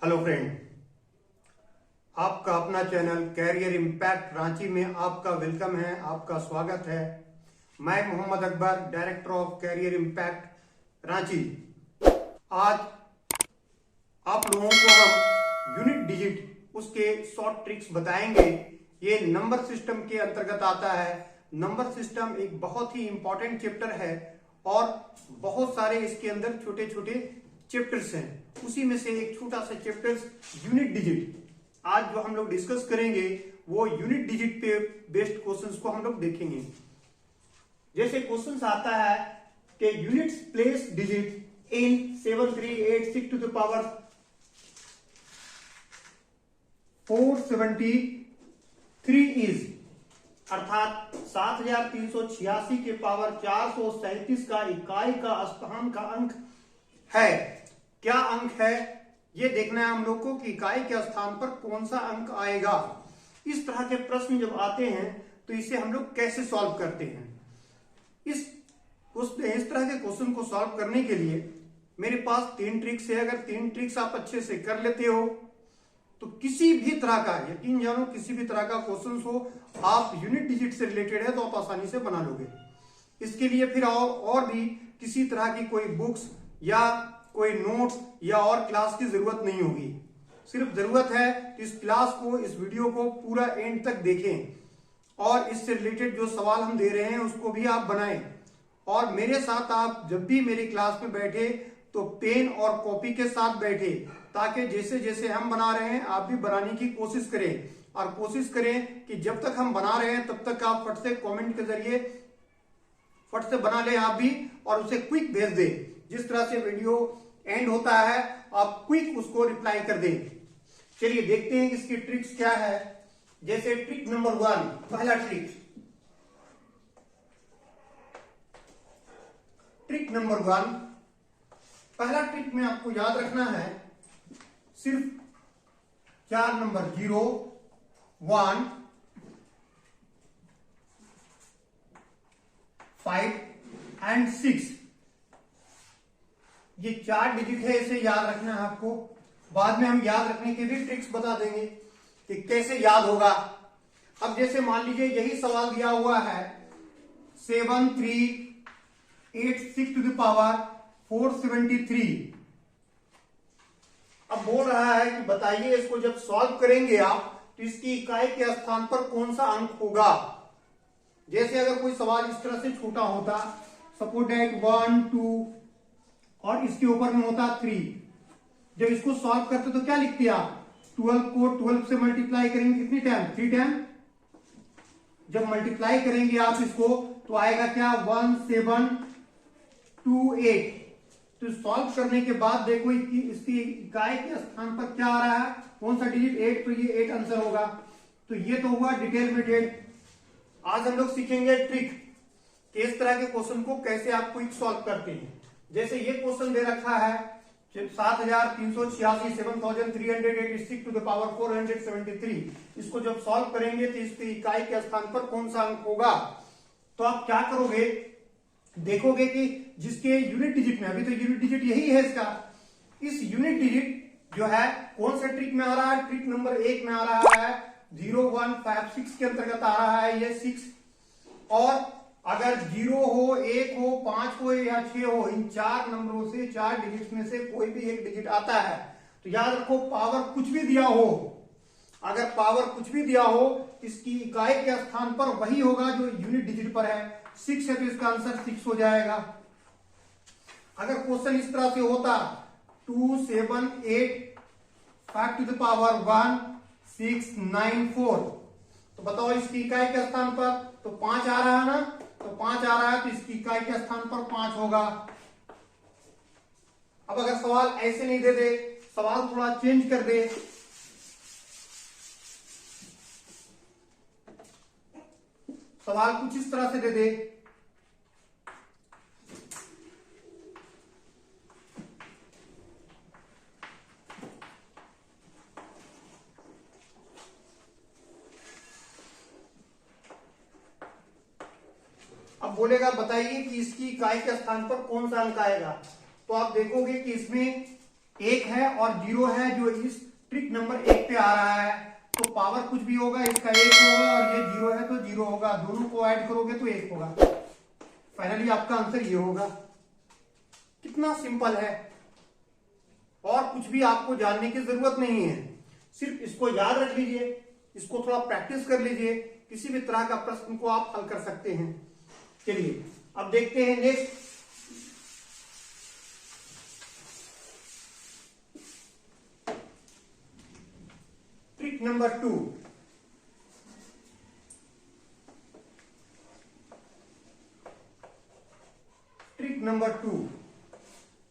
Hello friend, आपका अपना channel career impact Ranchi में आपका वेलकम है, आपका स्वागत है। मैं Mohammad Akbar, director of career impact Ranchi. आज आप लोगों को हम यूनिट डिजिट उसके शॉर्ट ट्रिक्स बताएंगे। ये नंबर सिस्टम के अंतर्गत आता है। नंबर सिस्टम एक बहुत ही इंपॉर्टेंट चैप्टर है और बहुत सारे इसके अंदर छोटे छोटे चैप्टर्स हैं। उसी में से एक छोटा सा चैप्टर यूनिट डिजिट। आज जो हम लोग डिस्कस करेंगे वो यूनिट डिजिट पे बेस्ड क्वेश्चंस को हम लोग देखेंगे। जैसे क्वेश्चंस आता है कि units place digit in 7386 to the power 473 is, अर्थात 7386 के पावर 437 का इकाई का स्थान का अंक है। क्या अंक है ये देखना है हम लोग को कि इकाई के स्थान पर कौन सा अंक आएगा। इस तरह के प्रश्न जब आते हैं तो इसे हम लोग कैसे सॉल्व करते हैं। इस तरह के क्वेश्चन को सॉल्व करने के लिए मेरे पास 3 ट्रिक्स है। अगर 3 ट्रिक्स आप अच्छे से कर लेते हो तो किसी भी तरह का, यकीन जानो किसी भी तरह का क्वेश्चन हो, आप यूनिट डिजिट से रिलेटेड है तो आप आसानी से बना लोगे। इसके लिए फिर और भी किसी तरह की कोई बुक्स या कोई नोट्स या और क्लास की जरूरत नहीं होगी। सिर्फ जरूरत है कि इस क्लास को, इस वीडियो को पूरा एंड तक देखें और इससे रिलेटेड जो सवाल हम दे रहे हैं उसको भी आप बनाएं। और मेरे साथ आप जब भी मेरी क्लास में बैठे तो पेन और कॉपी के साथ बैठे, ताकि जैसे जैसे हम बना रहे हैं आप भी बनाने की कोशिश करें। और कोशिश करें कि जब तक हम बना रहे हैं तब तक आप फट से कमेंट के जरिए फट से बना लें आप भी, और उसे क्विक भेज दें। जिस तरह से वीडियो एंड होता है आप क्विक उसको रिप्लाई कर दें। चलिए देखते हैं इसकी ट्रिक्स क्या है। जैसे ट्रिक नंबर 1, पहला ट्रिक नंबर 1, पहला ट्रिक में आपको याद रखना है सिर्फ 4 नंबर 0, 1, 5 एंड 6, ये 4 डिजिट है, इसे याद रखना है आपको। बाद में हम याद रखने के भी ट्रिक्स बता देंगे कि कैसे याद होगा। अब जैसे मान लीजिए यही सवाल दिया हुआ है 7386 टू द पावर 473। अब बोल रहा है कि बताइए इसको जब सॉल्व करेंगे आप तो इसकी इकाई के स्थान पर कौन सा अंक होगा। जैसे अगर कोई सवाल इस तरह से छोटा होता, सपोज दैट 1 2 और इसके ऊपर में होता 3, जब इसको सॉल्व करते तो क्या लिखते आप, 12 को 12 से मल्टीप्लाई करेंगे कितनी टाइम, 3 टाइम। जब मल्टीप्लाई करेंगे आप इसको तो आएगा क्या, 1728। तो सॉल्व करने के बाद देखो इसकी इकाई के स्थान पर क्या आ रहा है, कौन सा डिजिट, 8, तो ये 8 आंसर होगा। तो ये तो हुआ डिटेल मेथड। आज हम लोग सीखेंगे ट्रिक कि इस तरह के क्वेश्चन को कैसे आप क्विक सॉल्व करते हैं। जैसे ये क्वेश्चन दे रखा है 7386 7386 टू द पावर 473। इसको जब सॉल्व करेंगे तो इसकी इकाई के स्थान पर कौन सा अंक होगा। तो आप क्या करोगे, देखोगे कि जिसके यूनिट डिजिट में, अभी तो यूनिट डिजिट यही है इसका, इस यूनिट डिजिट जो है कौन सा ट्रिक में आ रहा है, ट्रिक नंबर 1 में आ रहा है 0156 के अंतर्गत आ रहा है ये 6। और अगर 0 हो, 1 हो, 5 हो या 6 हो, इन 4 नंबरों से, 4 डिजिट में से कोई भी एक डिजिट आता है तो याद रखो पावर कुछ भी दिया हो, अगर पावर कुछ भी दिया हो इसकी इकाई के स्थान पर वही होगा जो यूनिट डिजिट पर है। 6 है तो इसका आंसर 6 हो जाएगा। अगर क्वेश्चन इस तरह से होता 2785 टू द पावर 1694, तो बताओ इसकी इकाई के स्थान पर तो 5 आ रहा है ना, तो 5 आ रहा है तो इसकी इकाई के स्थान पर 5 होगा। अब अगर सवाल ऐसे नहीं दे दे, सवाल थोड़ा चेंज कर दे, सवाल कुछ इस तरह से दे दे, अब बोलेगा बताइए कि इसकी इकाई के स्थान पर कौन सा अंक आएगा। तो आप देखोगे कि इसमें एक है और 0 है जो इस ट्रिक नंबर 1 पे आ रहा है, तो पावर कुछ भी होगा इसका 1 होगा और ये 0 है तो 0 होगा, दोनों को ऐड करोगे तो 1 होगा। फाइनली आपका आंसर ये होगा। कितना सिंपल है, और कुछ भी आपको जानने की जरूरत नहीं है, सिर्फ इसको याद रख लीजिए, इसको थोड़ा प्रैक्टिस कर लीजिए, किसी भी तरह का प्रश्न को आप हल कर सकते हैं। चलिए अब देखते हैं next. Trick number 2।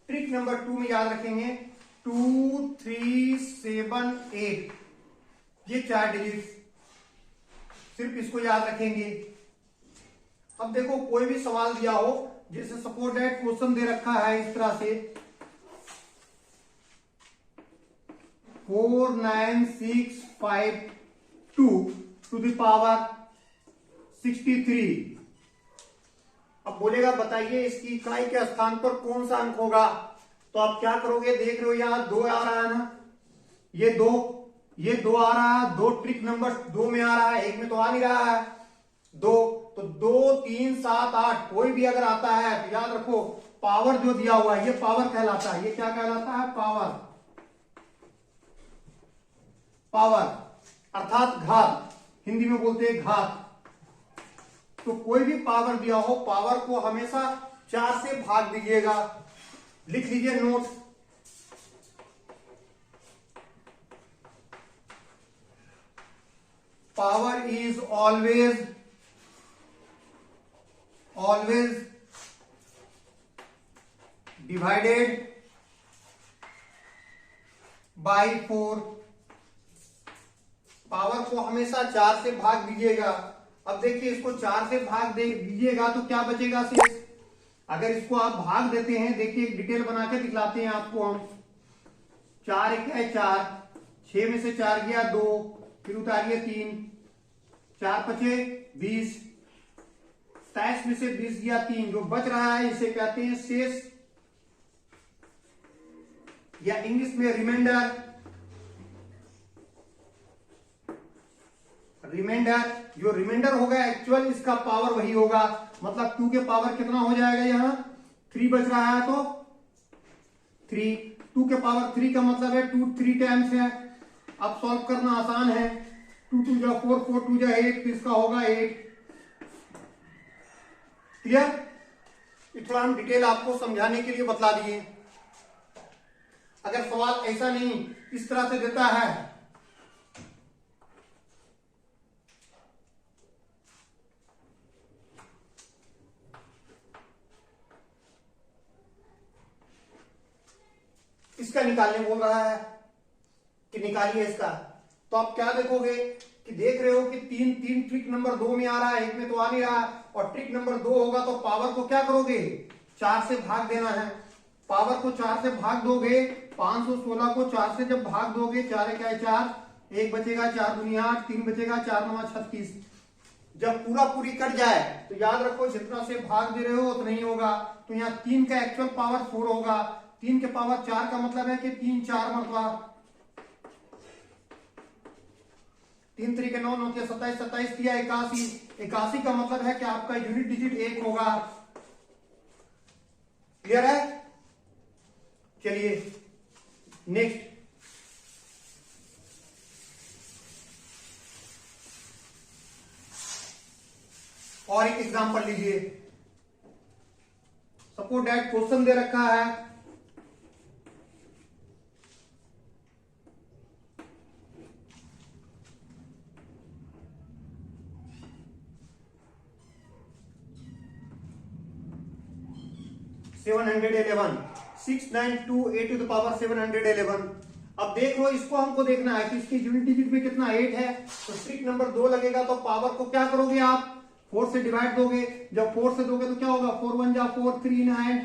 Trick number 2 में याद रखेंगे 2 3 7 8, ये 4 डिजिट, सिर्फ इसको याद रखेंगे। अब देखो कोई भी सवाल दिया हो, जैसे सपोज दैट क्वेश्चन दे रखा है इस तरह से 49652 टू द पावर 63। अब बोलेगा बताइए इसकी इकाई के स्थान पर कौन सा अंक होगा, तो आप क्या करोगे, देख रहे हो यहां 2 आ रहा है ना, ये 2 आ रहा है, 2 ट्रिक नंबर 2 में आ रहा है, 1 में तो आ नहीं रहा है 2, तो 2 3 7 8 कोई भी अगर आता है तो याद रखो पावर जो दिया हुआ है ये पावर कहलाता है। ये क्या कहलाता है, पावर अर्थात घात, हिंदी में बोलते हैं घात। तो कोई भी पावर दिया हो, पावर को हमेशा 4 से भाग दीजिएगा। लिख लीजिए note, power is always divided bye 4। Power को हमेशा 4 से भाग दीजिएगा। अब देखिए इसको 4 से भाग दे दीजिएगा तो क्या बचेगा शेष। अगर इसको आप भाग देते हैं, देखिए एक डिटेल बना के दिखलाते हैं आपको हम। 4 1 है 4, 6 में से 4 गया 2, फिर उतारिए 3, 4 पचे 20, 27 में से 20 गया 3, जो बच रहा है इसे कहते हैं शेष, या इंग्लिश में रिमाइंडर। जो रिमाइंडर होगा एक्चुअल इसका पावर वही होगा, मतलब 2 के पावर कितना हो जाएगा, यहां 3 बच रहा है तो 3, 2 के पावर 3 का मतलब है 2 3 टाइम्स है। अब सॉल्व करना आसान है, 2 2 जा 4, 4 2 जा 8, फिर इसका होगा 8। क्लियर? थोड़ा हम डिटेल आपको समझाने के लिए बतला दिए। अगर सवाल ऐसा नहीं इस तरह से देता है, इसका निकालने बोल रहा है कि निकालिए इसका, तो आप क्या देखोगे कि देख रहे हो कि 3 ट्रिक नंबर 2 में आ रहा है, 1 में तो आ नहीं रहा, और ट्रिक नंबर 2 होगा तो पावर को क्या करोगे, 4 से भाग देना है। पावर को 4 से भाग दोगे, 516 को 4 से जब भाग दोगे, 4 1 है 4, 1 बचेगा 4 दूनी 8, 3 बचेगा 4 9 36। जब पूरी कट जाए तो याद रखो जितना से भाग दे रहे हो उतना ही होगा, तो यहाँ 3 का एक्चुअल पावर 4 होगा। 3 के पावर 4 का मतलब है कि 3 4 मरतबा, 3 3 के 9 9 के 27, 27 किया 81, 81 का मतलब है कि आपका यूनिट डिजिट 1 होगा। क्लियर है? चलिए नेक्स्ट। और एक एग्जांपल लीजिए, सपोज दैट क्वेश्चन दे रखा है 711, 6928 टू द पावर 711। अब देख लो इसको हमको देखना है कि इसकी यूनिट डिजिट में कितना 8 है, तो ट्रिक नंबर 2 लगेगा, तो पावर को क्या करोगे आप 4 से डिवाइड दोगे। जब 4 से दोगे तो क्या होगा, 4 1 जा 4, 3 इन हैंड,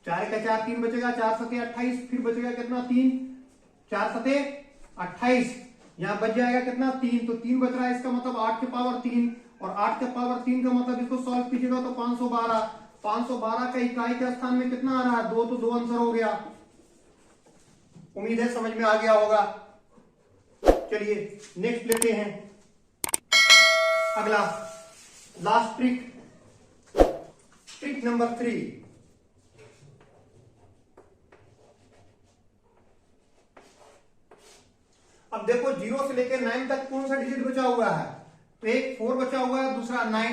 4 का 4 3 बचेगा, 4 सते 28, फिर बचेगा कितना 3, 4 सते 28, यहाँ बच जाएगा कितना 3, तो 3 बच रहा है, इसका मतलब 8 के पावर 3, और 8 के पावर 3 का मतलब इसको सॉल्व कीजिएगा तो 512 का इकाई के स्थान में कितना आ रहा है 2, तो 2 आंसर हो गया। उम्मीद है समझ में आ गया होगा। चलिए नेक्स्ट लेते हैं, अगला लास्ट ट्रिक, ट्रिक नंबर 3। अब देखो 0 से लेकर 9 तक कौन सा डिजिट बचा हुआ है, तो एक 4 बचा हुआ है, दूसरा 9,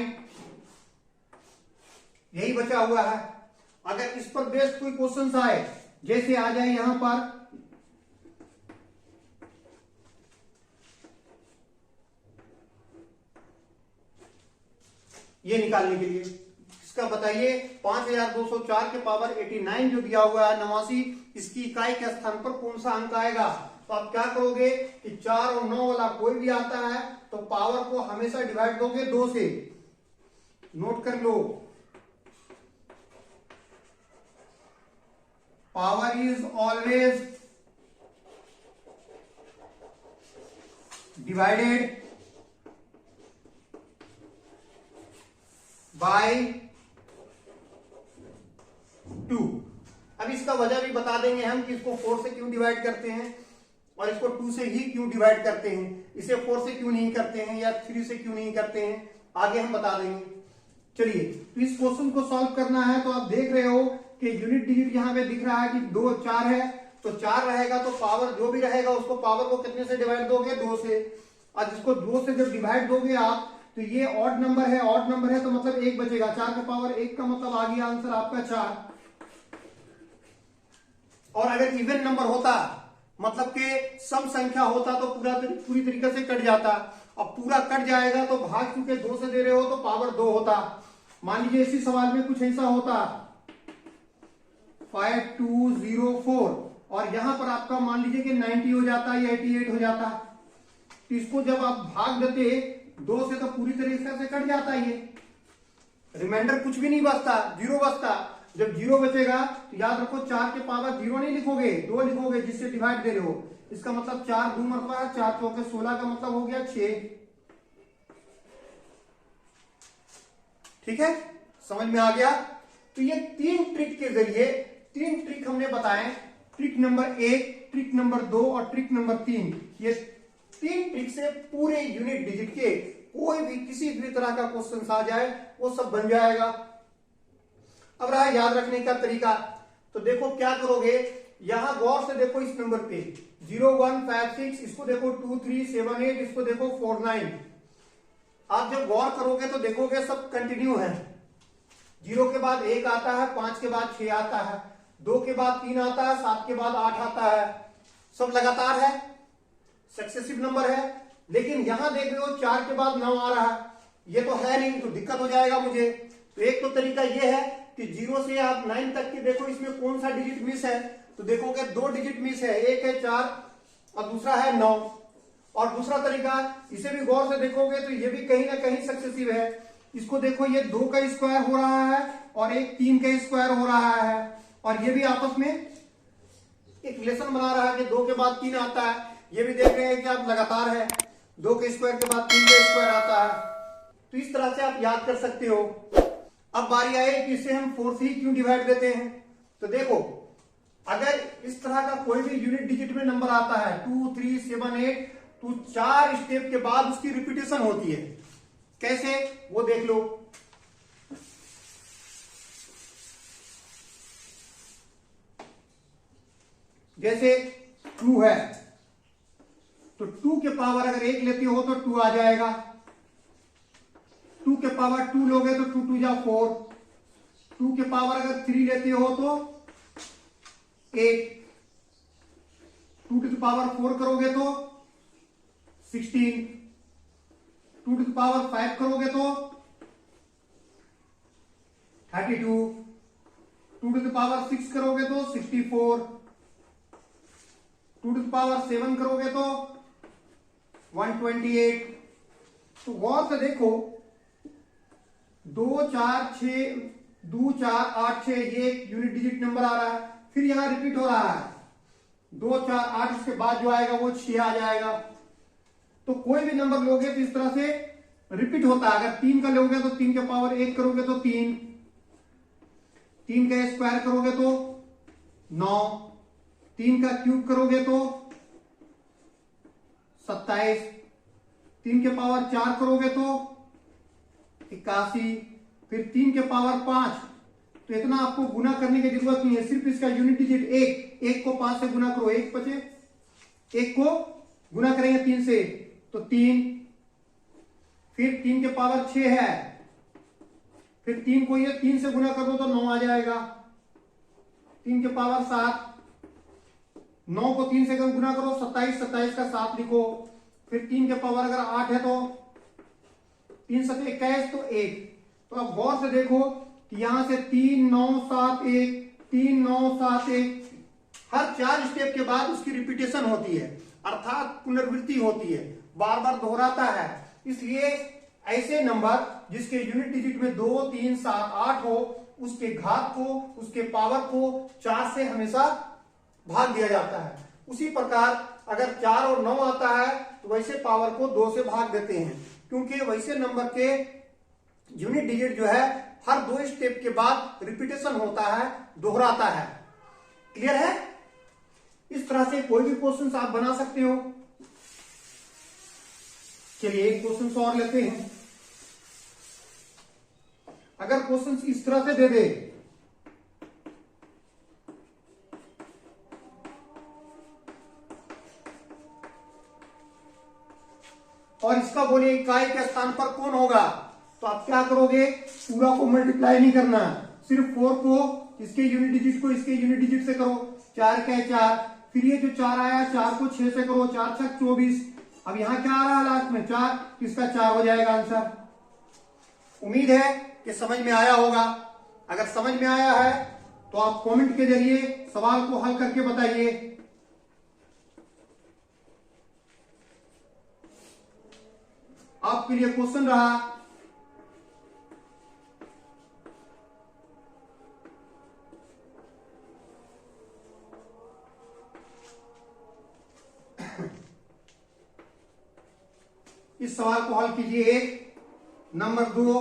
यही बचा हुआ है। अगर इस पर बेस्ड कोई क्वेश्चन आए, जैसे आ जाए यहां पर ये निकालने के लिए, इसका बताइए 5204 के पावर 89 जो दिया हुआ है 89, इसकी इकाई के स्थान पर कौन सा अंक आएगा। तो आप क्या करोगे कि 4 और 9 वाला कोई भी आता है तो पावर को हमेशा डिवाइड दोगे 2 से। नोट कर लो, power is always divided by 2। अब इसका वजह भी बता देंगे हम कि इसको 4 से क्यों डिवाइड करते हैं और इसको 2 से ही क्यों डिवाइड करते हैं, इसे 4 से क्यों नहीं करते हैं या 3 से क्यों नहीं करते हैं, आगे हम बता देंगे। चलिए तो इस क्वेश्चन को सॉल्व करना है। तो आप देख रहे हो कि यूनिट डिजिट यहां पे दिख रहा है कि 2 4 है, तो 4 रहेगा तो पावर जो भी रहेगा उसको पावर को कितने से डिवाइड दोगे, 2 से। अब इसको 2 से जब डिवाइड दोगे आप तो ये ऑड नंबर है, ऑड नंबर है तो मतलब 1 बचेगा, 4 का पावर 1 का मतलब आ गया आंसर आपका 4। और अगर इवन नंबर होता मतलब कि सम संख्या होता तो पूरी तरीके से कट जाता। अब पूरा कट जाएगा तो भाग चुके 2 से दे रहे हो तो पावर 2 होता। मान लीजिए इसी सवाल में कुछ ऐसा होता 5204 और यहां पर आपका मान लीजिए कि 90 हो जाता या 88 हो जाता, तो इसको जब आप भाग देते 2 से तो पूरी तरीके से कट जाता, ये रिमाइंडर कुछ भी नहीं बचता, 0 बचता। जब 0 बचेगा तो याद रखो 4 के पावर 0 नहीं लिखोगे, 2 लिखोगे जिससे डिवाइड दे रहे हो। इसका मतलब 4 2 मरतबा है, 4 चौके 16 का मतलब हो गया 6। ठीक है, समझ में आ गया। तो ये 3 ट्रिक के जरिए 3 ट्रिक हमने बताए, ट्रिक नंबर 1, ट्रिक नंबर 2 और ट्रिक नंबर 3। ये 3 ट्रिक से पूरे यूनिट डिजिट के कोई भी किसी भी तरह का क्वेश्चन आ जाए वो सब बन जाएगा। अब रहा याद रखने का तरीका, तो देखो क्या करोगे, यहां गौर से देखो इस नंबर पे 0156, इसको देखो 2378, इसको देखो 49। आप जब गौर करोगे तो देखोगे सब कंटिन्यू है। 0 के बाद 1 आता है, 5 के बाद 6 आता है, 2 के बाद 3 आता है, 7 के बाद 8 आता है, सब लगातार है, सक्सेसिव नंबर है। लेकिन यहां देख रहे हो 4 के बाद 9 आ रहा है, ये तो है नहीं, तो दिक्कत हो जाएगा मुझे। तो एक तो तरीका ये है कि 0 से आप 9 तक के देखो इसमें कौन सा डिजिट मिस है, तो देखोगे 2 डिजिट मिस है, एक है 4 और दूसरा है 9। और दूसरा तरीका, इसे भी गौर से देखोगे तो ये भी कहीं ना कहीं सक्सेसिव है। इसको देखो, ये 2 का स्क्वायर हो रहा है और एक 3 का स्क्वायर हो रहा है, और ये भी आपस में एक रिलेशन बना रहा है कि 2 के बाद 3 आता है। ये भी देख रहे हैं कि आप लगातार है, 2 के स्क्वायर के बाद 3 का स्क्वायर आता है। तो इस तरह से आप याद कर सकते हो। अब बारी आए कि इसे हम 4 से ही क्यों डिवाइड देते हैं। तो देखो, अगर इस तरह का कोई भी यूनिट डिजिट में नंबर आता है 2 3 7 8, तो 4 स्टेप के बाद उसकी रिपीटेशन होती है। कैसे, वो देख लो। जैसे 2 है तो 2 के पावर अगर 1 लेते हो तो 2 आ जाएगा, 2 के पावर 2 लोगे तो 2 2 जा 4, 2 के पावर अगर 3 लेते हो तो 8, 2 टू द पावर 4 करोगे तो 16, 2 टू द पावर 5 करोगे तो 32, 2 टू द पावर 6 करोगे तो 64, 2 टू द पावर 7 करोगे तो 128। तो गौर से देखो 2 4 6 2 4 8 6 ये यूनिट डिजिट नंबर आ रहा है, फिर यहां रिपीट हो रहा है 2 4 8, इसके बाद जो आएगा वो 6 आ जाएगा। तो कोई भी नंबर लोगे तो इस तरह से रिपीट होता है। अगर 3 का लोगे तो 3 के पावर 1 करोगे तो 3, 3 का स्क्वायर करोगे तो 9, 3 का क्यूब करोगे तो 27, 3 के पावर 4 करोगे तो 81, फिर 3 के पावर 5, तो इतना आपको गुना करने की जरूरत नहीं है, सिर्फ इसका यूनिट डिजिट 1 को 5 से गुना करो, 1 बचे, 1 को गुना करेंगे 3 से तो 3, फिर 3 के पावर 6 है, फिर 3 को ये 3 से गुना कर दो तो 9 आ जाएगा, 3 के पावर 7, 9 को 3 से गुना करो 27, 27 का 7 लिखो, फिर 3 के पावर अगर 8 है तो 3 7 21 तो 1। तो अब गौर से देखो कि यहां से 3 9 7 1, 3 9 7 1, हर 4 स्टेप के बाद उसकी रिपीटेशन होती है, अर्थात पुनरावृत्ति होती है, बार बार दोहराता है। इसलिए ऐसे नंबर जिसके यूनिट डिजिट में 2 3 7 8 हो, उसके घात को, उसके पावर को 4 से हमेशा भाग दिया जाता है। उसी प्रकार अगर 4 और 9 आता है तो वैसे पावर को 2 से भाग देते हैं, क्योंकि वैसे नंबर के यूनिट डिजिट जो है हर 2 स्टेप के बाद रिपीटेशन होता है, दोहराता है। क्लियर है? इस तरह से कोई भी क्वेश्चन आप बना सकते हो। चलिए एक क्वेश्चन और लेते हैं। अगर क्वेश्चन इस तरह से दे दे और इसका बोले इकाई के स्थान पर कौन होगा, तो आप क्या करोगे, पूरा को मल्टीप्लाई नहीं करना, सिर्फ 4 को इसके यूनिट डिजिट को इसके यूनिट डिजिट से करो, 4 का 4, फिर ये जो 4 आया 4 को 6 से करो, 4 6 24, अब यहां क्या आ रहा है लास्ट में 4, इसका 4 हो जाएगा आंसर। उम्मीद है कि समझ में आया होगा। अगर समझ में आया है तो आप कमेंट के जरिए सवाल को हल करके बताइए। आपके लिए क्वेश्चन रहा, इस सवाल को हल कीजिए। 1 नंबर 2,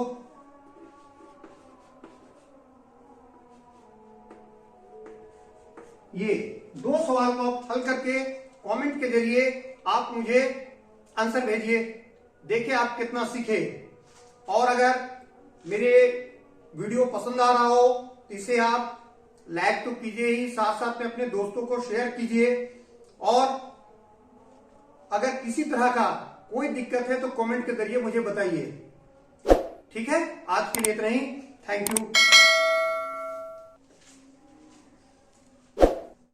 ये 2 सवाल को हल करके कमेंट के जरिए आप मुझे आंसर भेजिए। देखिए आप कितना सीखे। और अगर मेरे वीडियो पसंद आ रहा हो तो इसे आप लाइक तो कीजिए ही, साथ साथ में अपने दोस्तों को शेयर कीजिए। और अगर किसी तरह का कोई दिक्कत है तो कमेंट के जरिए मुझे बताइए। ठीक है, आज के लिए इतना ही। Thank you.